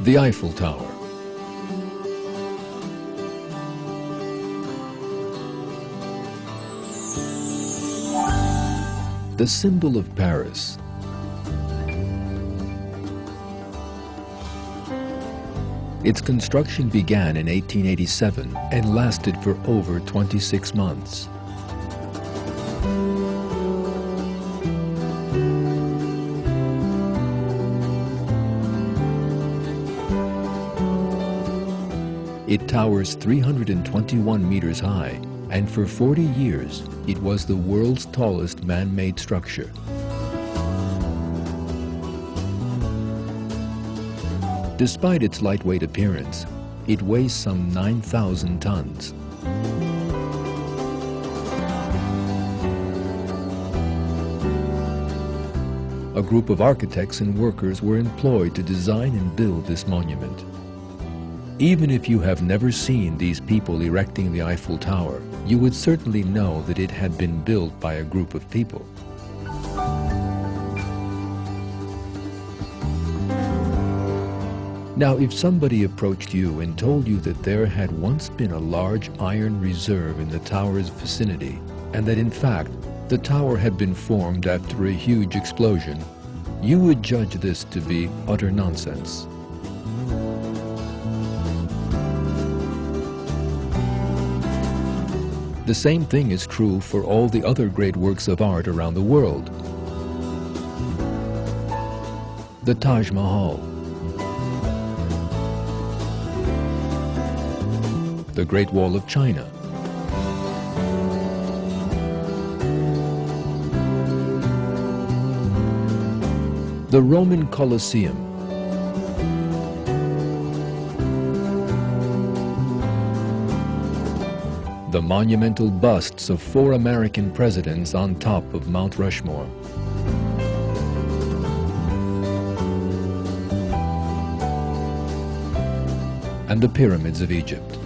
The Eiffel Tower. The symbol of Paris. Its construction began in 1887 and lasted for over 26 months. It towers 321 meters high, and for 40 years, it was the world's tallest man-made structure. Despite its lightweight appearance, it weighs some 9,000 tons. A group of architects and workers were employed to design and build this monument. Even if you have never seen these people erecting the Eiffel Tower, you would certainly know that it had been built by a group of people. Now, if somebody approached you and told you that there had once been a large iron reserve in the tower's vicinity, and that in fact the tower had been formed after a huge explosion, you would judge this to be utter nonsense. The same thing is true for all the other great works of art around the world. The Taj Mahal, the Great Wall of China, the Roman Colosseum, the monumental busts of 4 American presidents on top of Mount Rushmore, and the pyramids of Egypt.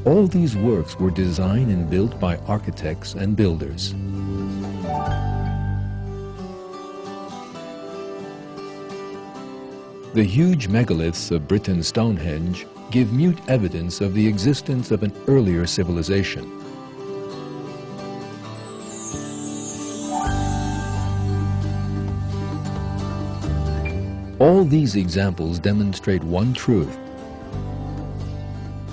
All these works were designed and built by architects and builders. The huge megaliths of Britain's Stonehenge give mute evidence of the existence of an earlier civilization. All these examples demonstrate one truth.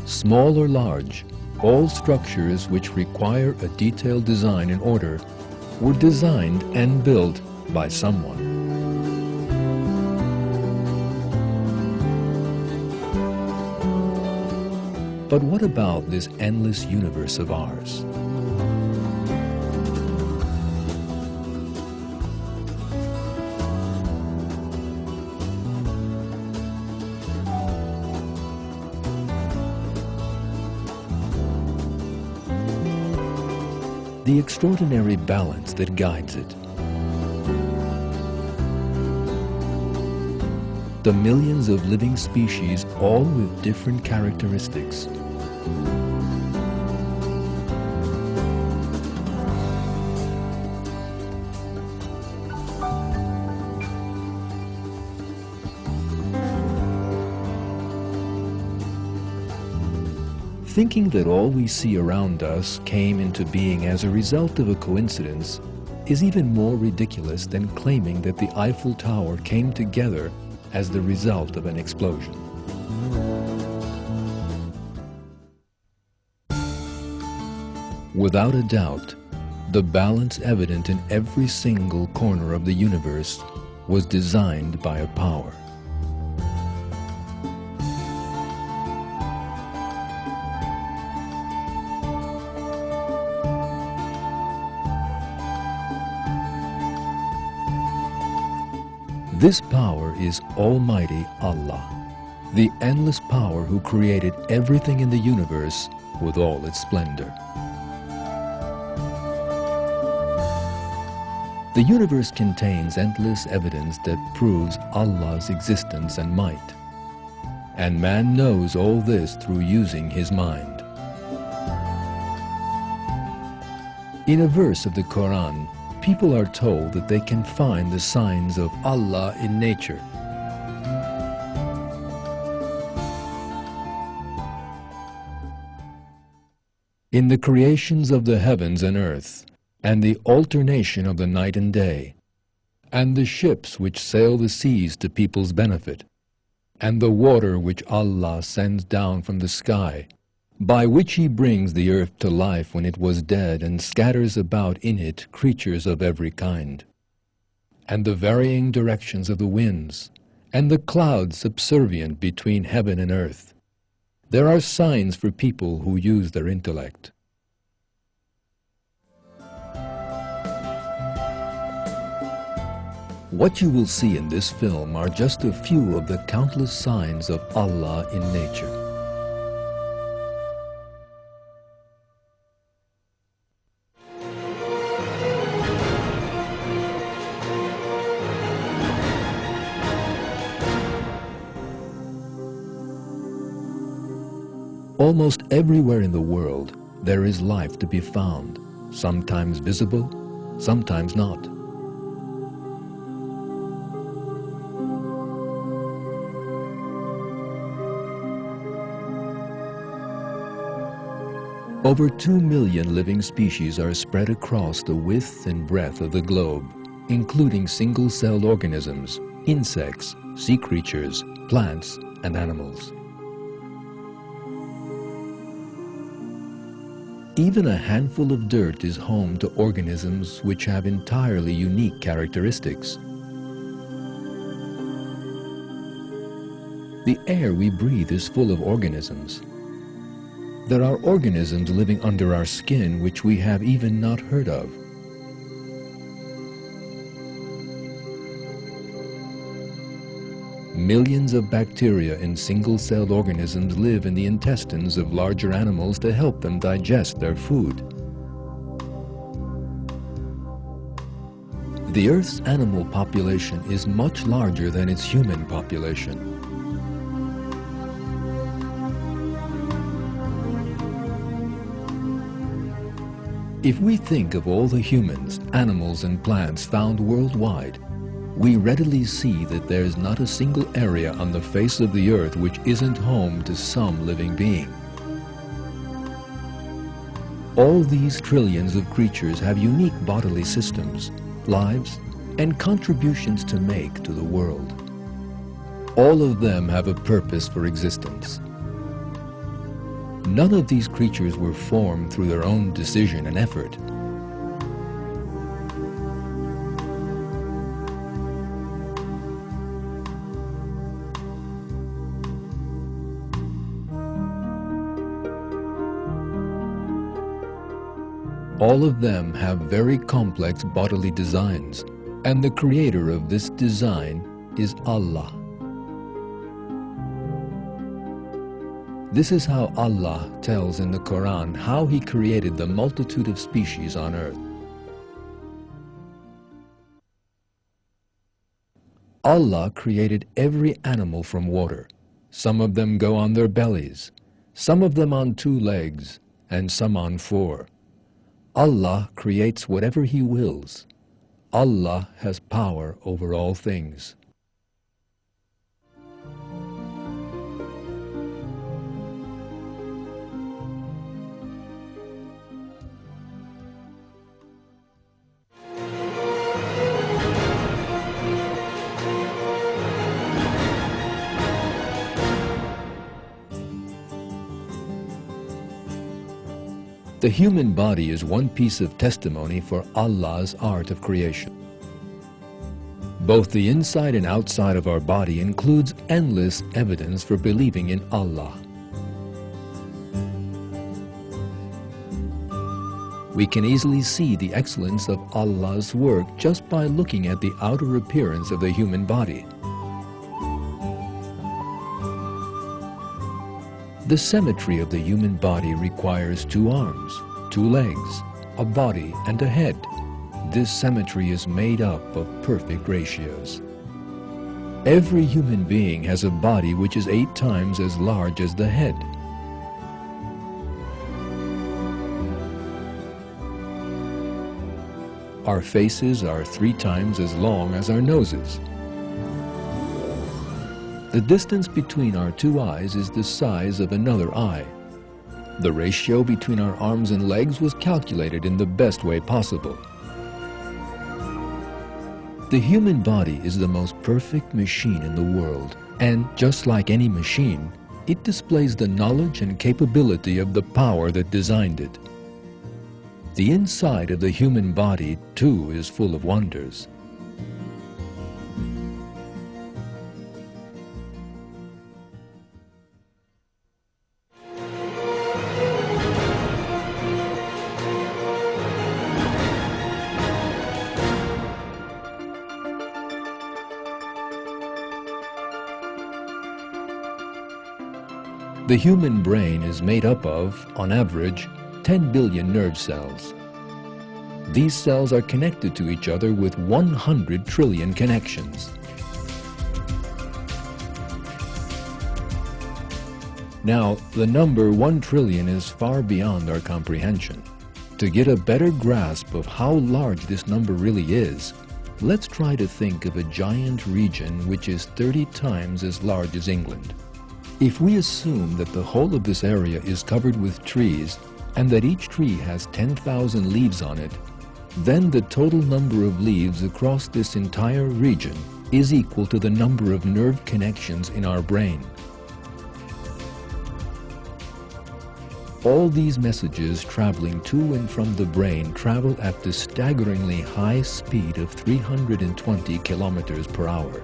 Small or large, all structures which require a detailed design and order were designed and built by someone. But what about this endless universe of ours? The extraordinary balance that guides it. The millions of living species, all with different characteristics. Thinking that all we see around us came into being as a result of a coincidence is even more ridiculous than claiming that the Eiffel Tower came together as the result of an explosion. Without a doubt, the balance evident in every single corner of the universe was designed by a power. This power is Almighty Allah, the endless power who created everything in the universe with all its splendor. The universe contains endless evidence that proves Allah's existence and might. And man knows all this through using his mind. In a verse of the Quran, people are told that they can find the signs of Allah in nature. In the creations of the heavens and earth, and the alternation of the night and day, and the ships which sail the seas to people's benefit, and the water which Allah sends down from the sky, by which He brings the earth to life when it was dead and scatters about in it creatures of every kind, and the varying directions of the winds, and the clouds subservient between heaven and earth. There are signs for people who use their intellect. What you will see in this film are just a few of the countless signs of Allah in nature. Almost everywhere in the world, there is life to be found, sometimes visible, sometimes not. Over 2 million living species are spread across the width and breadth of the globe, including single-celled organisms, insects, sea creatures, plants, and animals. Even a handful of dirt is home to organisms which have entirely unique characteristics. The air we breathe is full of organisms. There are organisms living under our skin which we have even not heard of. Millions of bacteria in single-celled organisms live in the intestines of larger animals to help them digest their food. The Earth's animal population is much larger than its human population. If we think of all the humans, animals, and plants found worldwide, we readily see that there's not a single area on the face of the earth which isn't home to some living being. All these trillions of creatures have unique bodily systems, lives, and contributions to make to the world. All of them have a purpose for existence. None of these creatures were formed through their own decision and effort. All of them have very complex bodily designs, and the creator of this design is Allah. This is how Allah tells in the Quran how He created the multitude of species on earth. Allah created every animal from water. Some of them go on their bellies, some of them on 2 legs, and some on 4. Allah creates whatever He wills. Allah has power over all things. The human body is one piece of testimony for Allah's art of creation. Both the inside and outside of our body includes endless evidence for believing in Allah. We can easily see the excellence of Allah's work just by looking at the outer appearance of the human body. The symmetry of the human body requires 2 arms, 2 legs, a body, and a head. This symmetry is made up of perfect ratios. Every human being has a body which is 8 times as large as the head. Our faces are 3 times as long as our noses. The distance between our 2 eyes is the size of another eye. The ratio between our arms and legs was calculated in the best way possible. The human body is the most perfect machine in the world, and just like any machine, it displays the knowledge and capability of the power that designed it. The inside of the human body, too, is full of wonders. The human brain is made up of, on average, 10 billion nerve cells. These cells are connected to each other with 100 trillion connections. Now, the number 1 trillion is far beyond our comprehension. To get a better grasp of how large this number really is, let's try to think of a giant region which is 30 times as large as England. If we assume that the whole of this area is covered with trees and that each tree has 10,000 leaves on it, then the total number of leaves across this entire region is equal to the number of nerve connections in our brain. All these messages traveling to and from the brain travel at the staggeringly high speed of 320 kilometers per hour.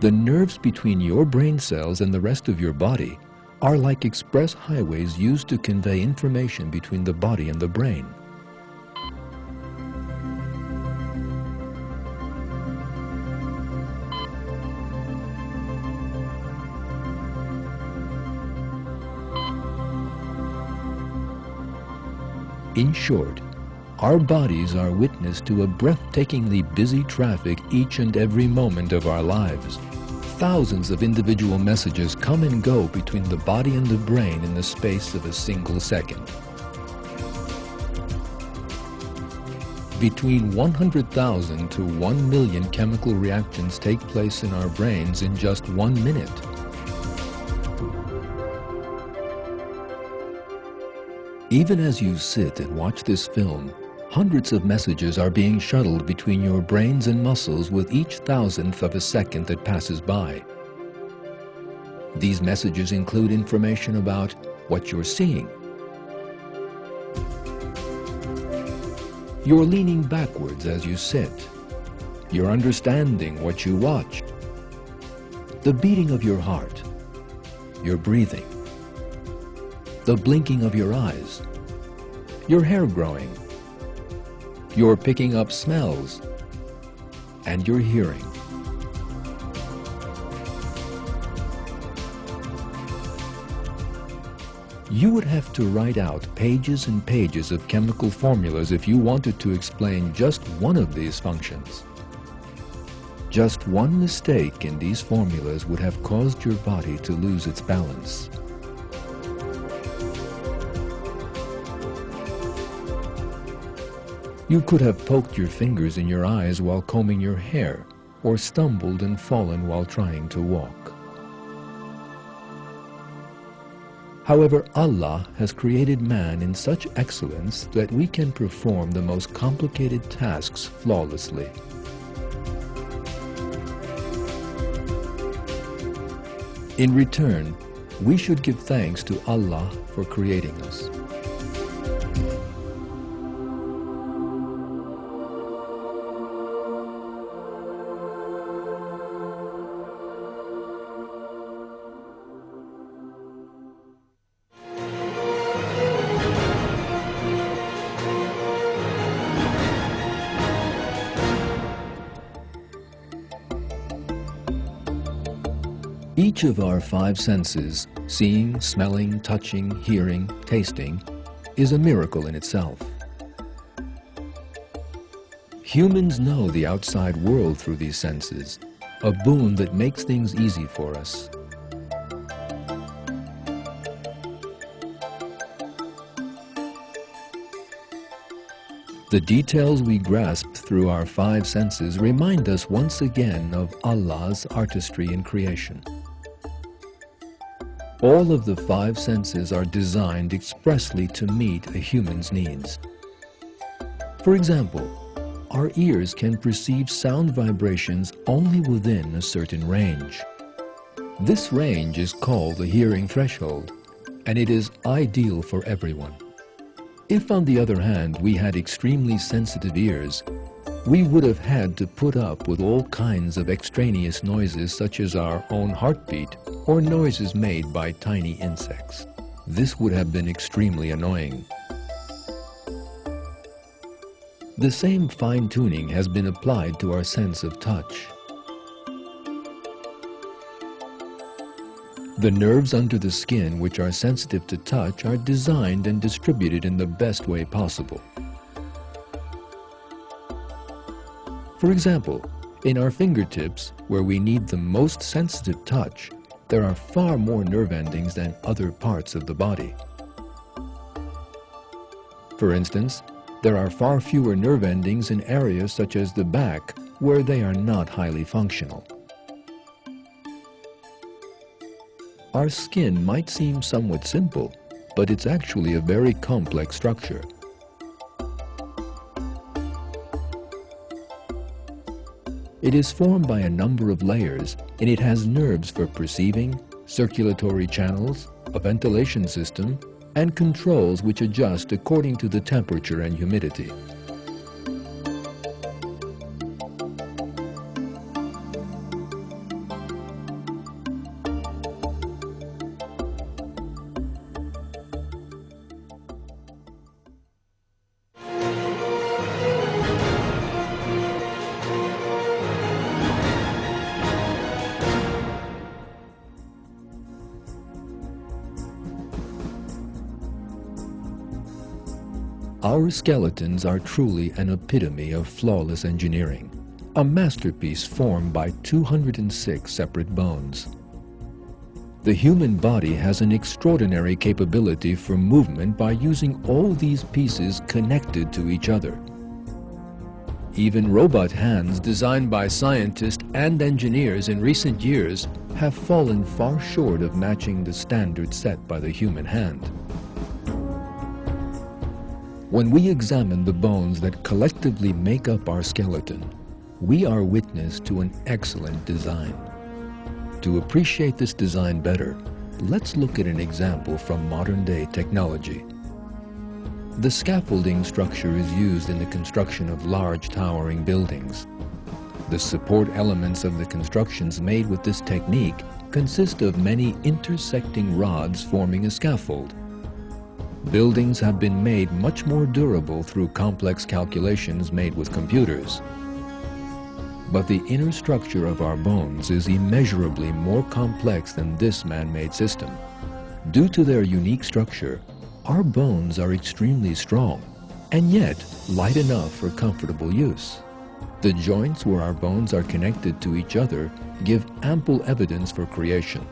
The nerves between your brain cells and the rest of your body are like express highways used to convey information between the body and the brain. In short, our bodies are witness to a breathtakingly busy traffic each and every moment of our lives. Thousands of individual messages come and go between the body and the brain in the space of a single second. Between 100,000 to 1 million chemical reactions take place in our brains in just 1 minute. Even as you sit and watch this film, hundreds of messages are being shuttled between your brains and muscles with each thousandth of a second that passes by. These messages include information about what you're seeing. You're leaning backwards as you sit. You're understanding what you watch. The beating of your heart. Your breathing. The blinking of your eyes. Your hair growing. You're picking up smells, and you're hearing. You would have to write out pages and pages of chemical formulas if you wanted to explain just one of these functions. Just one mistake in these formulas would have caused your body to lose its balance. You could have poked your fingers in your eyes while combing your hair, or stumbled and fallen while trying to walk. However, Allah has created man in such excellence that we can perform the most complicated tasks flawlessly. In return, we should give thanks to Allah for creating us. Each of our 5 senses, seeing, smelling, touching, hearing, tasting, is a miracle in itself. Humans know the outside world through these senses, a boon that makes things easy for us. The details we grasp through our five senses remind us once again of Allah's artistry in creation. All of the five senses are designed expressly to meet a human's needs. For example, our ears can perceive sound vibrations only within a certain range. This range is called the hearing threshold, and it is ideal for everyone. If, on the other hand, we had extremely sensitive ears, we would have had to put up with all kinds of extraneous noises such as our own heartbeat or noises made by tiny insects. This would have been extremely annoying. The same fine-tuning has been applied to our sense of touch. The nerves under the skin which are sensitive to touch are designed and distributed in the best way possible. For example, in our fingertips, where we need the most sensitive touch, there are far more nerve endings than other parts of the body. For instance, there are far fewer nerve endings in areas such as the back, where they are not highly functional. Our skin might seem somewhat simple, but it's actually a very complex structure. It is formed by a number of layers, and it has nerves for perceiving, circulatory channels, a ventilation system, and controls which adjust according to the temperature and humidity. Our skeletons are truly an epitome of flawless engineering, a masterpiece formed by 206 separate bones. The human body has an extraordinary capability for movement by using all these pieces connected to each other. Even robot hands designed by scientists and engineers in recent years have fallen far short of matching the standard set by the human hand. When we examine the bones that collectively make up our skeleton, we are witness to an excellent design. To appreciate this design better, let's look at an example from modern-day technology. The scaffolding structure is used in the construction of large towering buildings. The support elements of the constructions made with this technique consist of many intersecting rods forming a scaffold. Buildings have been made much more durable through complex calculations made with computers. But the inner structure of our bones is immeasurably more complex than this man-made system. Due to their unique structure, our bones are extremely strong, and yet light enough for comfortable use. The joints where our bones are connected to each other give ample evidence for creation.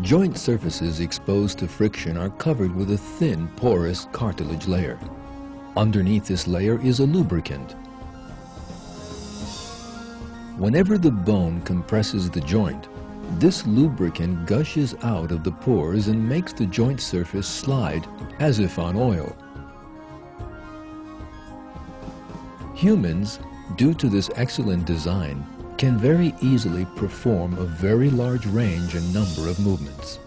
Joint surfaces exposed to friction are covered with a thin, porous cartilage layer. Underneath this layer is a lubricant. Whenever the bone compresses the joint, this lubricant gushes out of the pores and makes the joint surface slide as if on oil. Humans, due to this excellent design, can very easily perform a very large range and number of movements.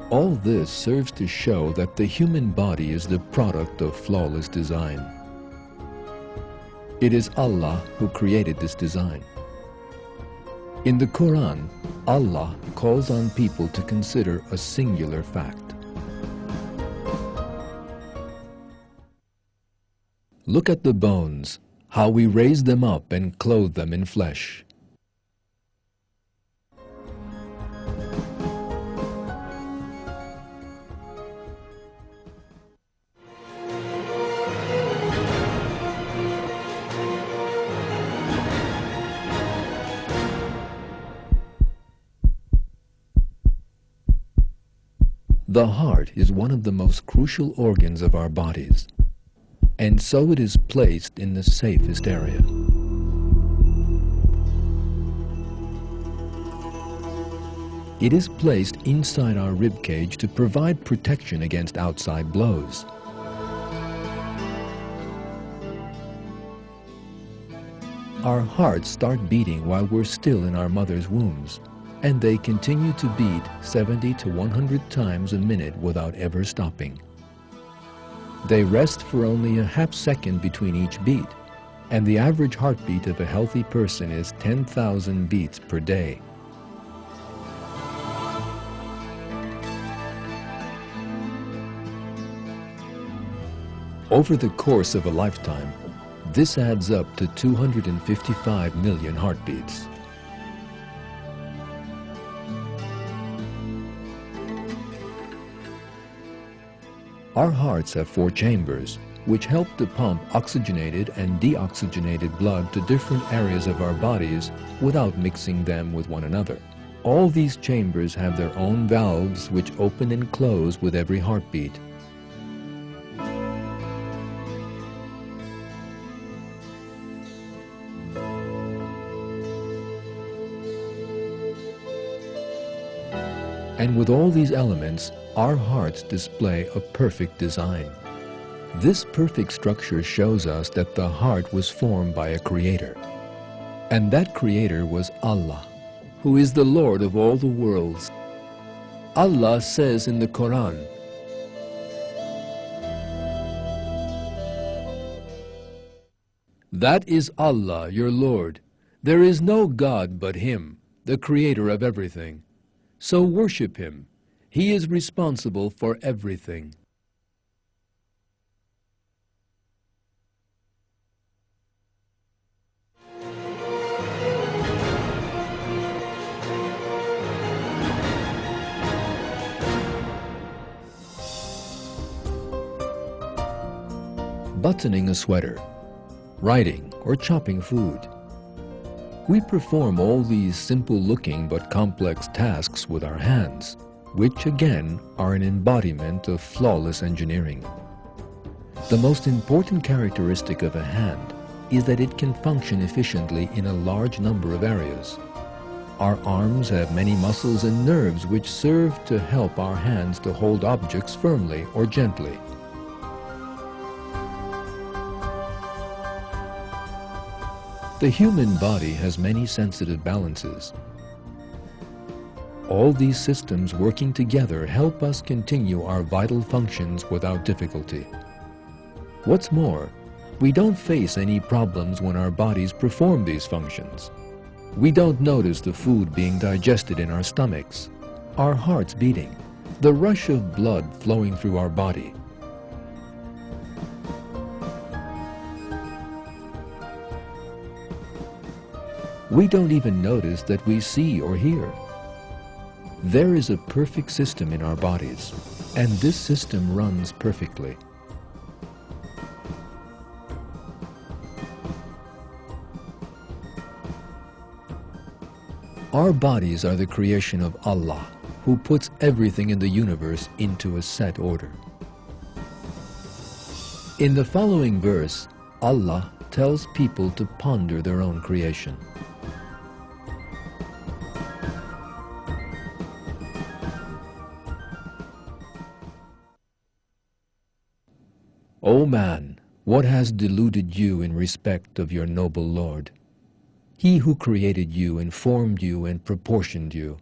All this serves to show that the human body is the product of flawless design. It is Allah who created this design. In the Quran, Allah calls on people to consider a singular fact. Look at the bones, how we raise them up and clothe them in flesh. The heart is one of the most crucial organs of our bodies, and so it is placed in the safest area. It is placed inside our rib cage to provide protection against outside blows. Our hearts start beating while we're still in our mother's wombs, and they continue to beat 70 to 100 times a minute without ever stopping. They rest for only a half second between each beat, and the average heartbeat of a healthy person is 10,000 beats per day. Over the course of a lifetime, this adds up to 255 million heartbeats. Our hearts have 4 chambers, which help to pump oxygenated and deoxygenated blood to different areas of our bodies without mixing them with one another. All these chambers have their own valves which open and close with every heartbeat. And with all these elements, our hearts display a perfect design. This perfect structure shows us that the heart was formed by a creator. And that creator was Allah, who is the Lord of all the worlds. Allah says in the Quran, "That is Allah, your Lord. There is no God but Him, the creator of everything. So worship Him. He is responsible for everything." Buttoning a sweater, writing, or chopping food. We perform all these simple-looking but complex tasks with our hands, which again are an embodiment of flawless engineering. The most important characteristic of a hand is that it can function efficiently in a large number of areas. Our arms have many muscles and nerves which serve to help our hands to hold objects firmly or gently. The human body has many sensitive balances. All these systems working together help us continue our vital functions without difficulty. What's more, we don't face any problems when our bodies perform these functions. We don't notice the food being digested in our stomachs, our hearts beating, the rush of blood flowing through our body. We don't even notice that we see or hear. There is a perfect system in our bodies, and this system runs perfectly. Our bodies are the creation of Allah, who puts everything in the universe into a set order. In the following verse, Allah tells people to ponder their own creation. O man, what has deluded you in respect of your noble Lord? He who created you and formed you and proportioned you.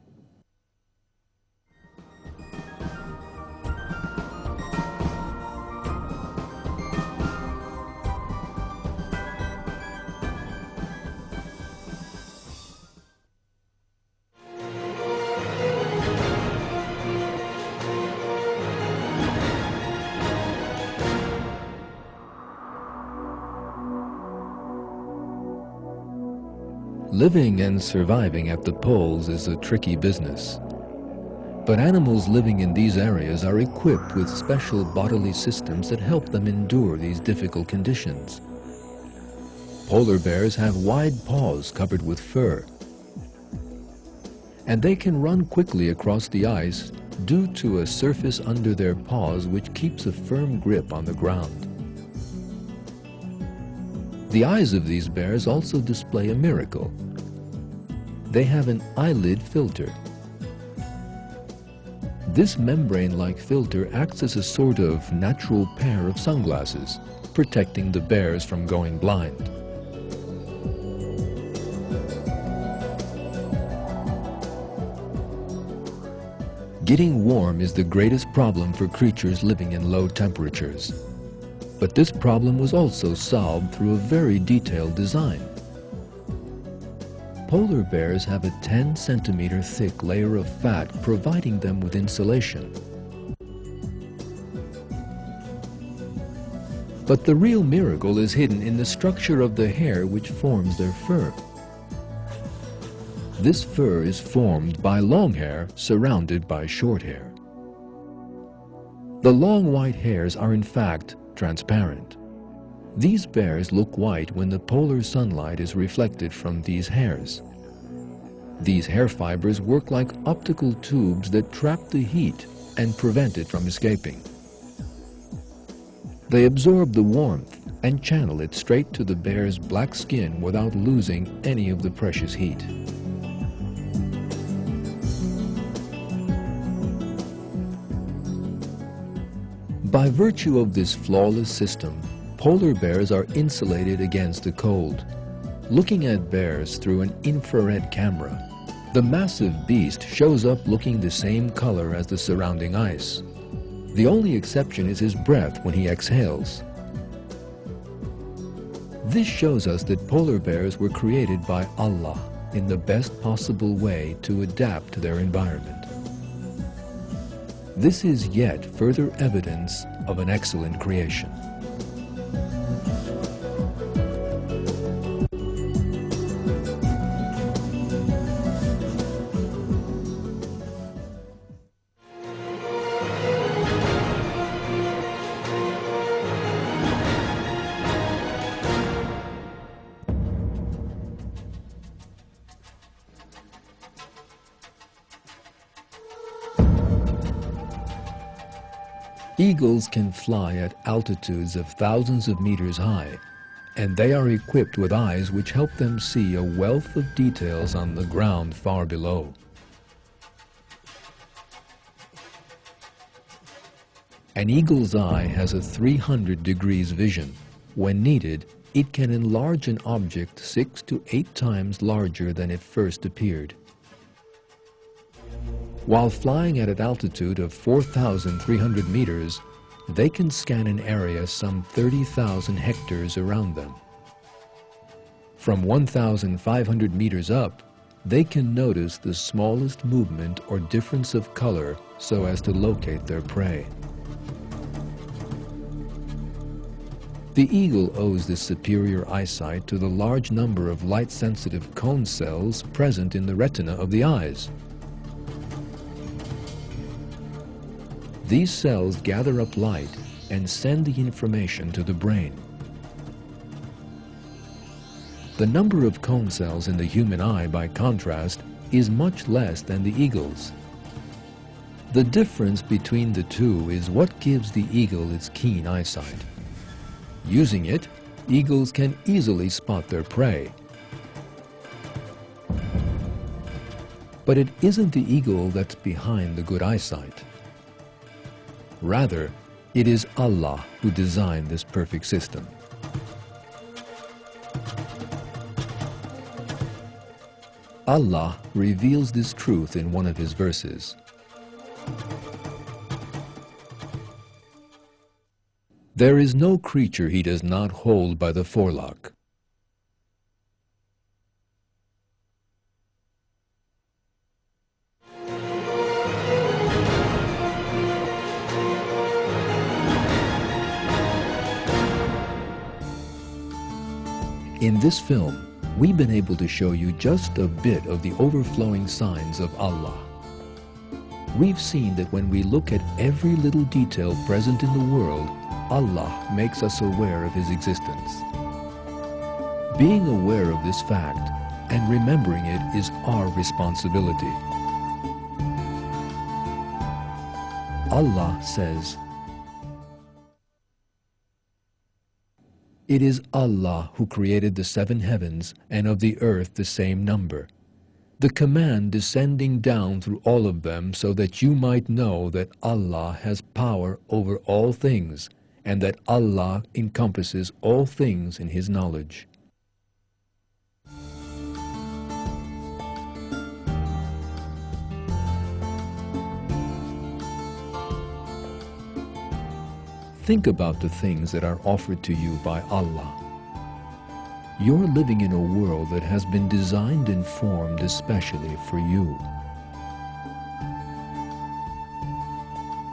Living and surviving at the poles is a tricky business. But animals living in these areas are equipped with special bodily systems that help them endure these difficult conditions. Polar bears have wide paws covered with fur, and they can run quickly across the ice due to a surface under their paws which keeps a firm grip on the ground. The eyes of these bears also display a miracle. They have an eyelid filter. This membrane-like filter acts as a sort of natural pair of sunglasses, protecting the bears from going blind. Getting warm is the greatest problem for creatures living in low temperatures. But this problem was also solved through a very detailed design. Polar bears have a 10-centimeter thick layer of fat providing them with insulation. But the real miracle is hidden in the structure of the hair which forms their fur. This fur is formed by long hair surrounded by short hair. The long white hairs are in fact transparent. These bears look white when the polar sunlight is reflected from these hairs. These hair fibers work like optical tubes that trap the heat and prevent it from escaping. They absorb the warmth and channel it straight to the bear's black skin without losing any of the precious heat. By virtue of this flawless system, polar bears are insulated against the cold. Looking at bears through an infrared camera, the massive beast shows up looking the same color as the surrounding ice. The only exception is his breath when he exhales. This shows us that polar bears were created by Allah in the best possible way to adapt to their environment. This is yet further evidence of an excellent creation. Eagles can fly at altitudes of thousands of meters high, and they are equipped with eyes which help them see a wealth of details on the ground far below. An eagle's eye has a 300 degrees vision. When needed, it can enlarge an object 6 to 8 times larger than it first appeared. While flying at an altitude of 4,300 meters, they can scan an area some 30,000 hectares around them. From 1,500 meters up, they can notice the smallest movement or difference of color so as to locate their prey. The eagle owes this superior eyesight to the large number of light-sensitive cone cells present in the retina of the eyes. These cells gather up light and send the information to the brain. The number of cone cells in the human eye, by contrast, is much less than the eagle's. The difference between the two is what gives the eagle its keen eyesight. Using it, eagles can easily spot their prey. But it isn't the eagle that's behind the good eyesight. Rather, it is Allah who designed this perfect system. Allah reveals this truth in one of His verses. There is no creature He does not hold by the forelock. In this film, we've been able to show you just a bit of the overflowing signs of Allah. We've seen that when we look at every little detail present in the world, Allah makes us aware of His existence. Being aware of this fact and remembering it is our responsibility. Allah says, "It is Allah who created the 7 heavens and of the earth the same number, the command descending down through all of them so that you might know that Allah has power over all things and that Allah encompasses all things in His knowledge." Think about the things that are offered to you by Allah. You're living in a world that has been designed and formed especially for you.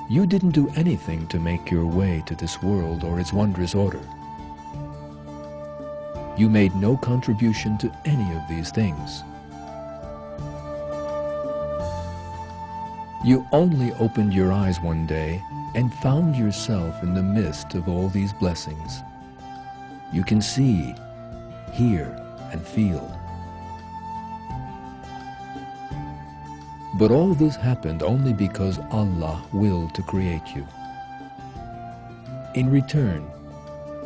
You didn't do anything to make your way to this world or its wondrous order. You made no contribution to any of these things. You only opened your eyes one day and found yourself in the midst of all these blessings. You can see, hear, and feel. But all this happened only because Allah willed to create you. In return,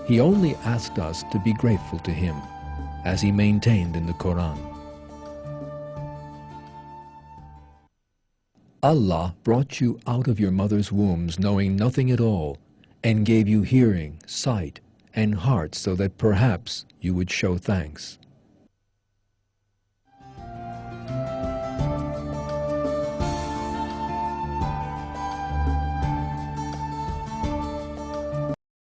He only asked us to be grateful to Him, as He maintained in the Quran. Allah brought you out of your mother's wombs knowing nothing at all, and gave you hearing, sight, and heart so that perhaps you would show thanks.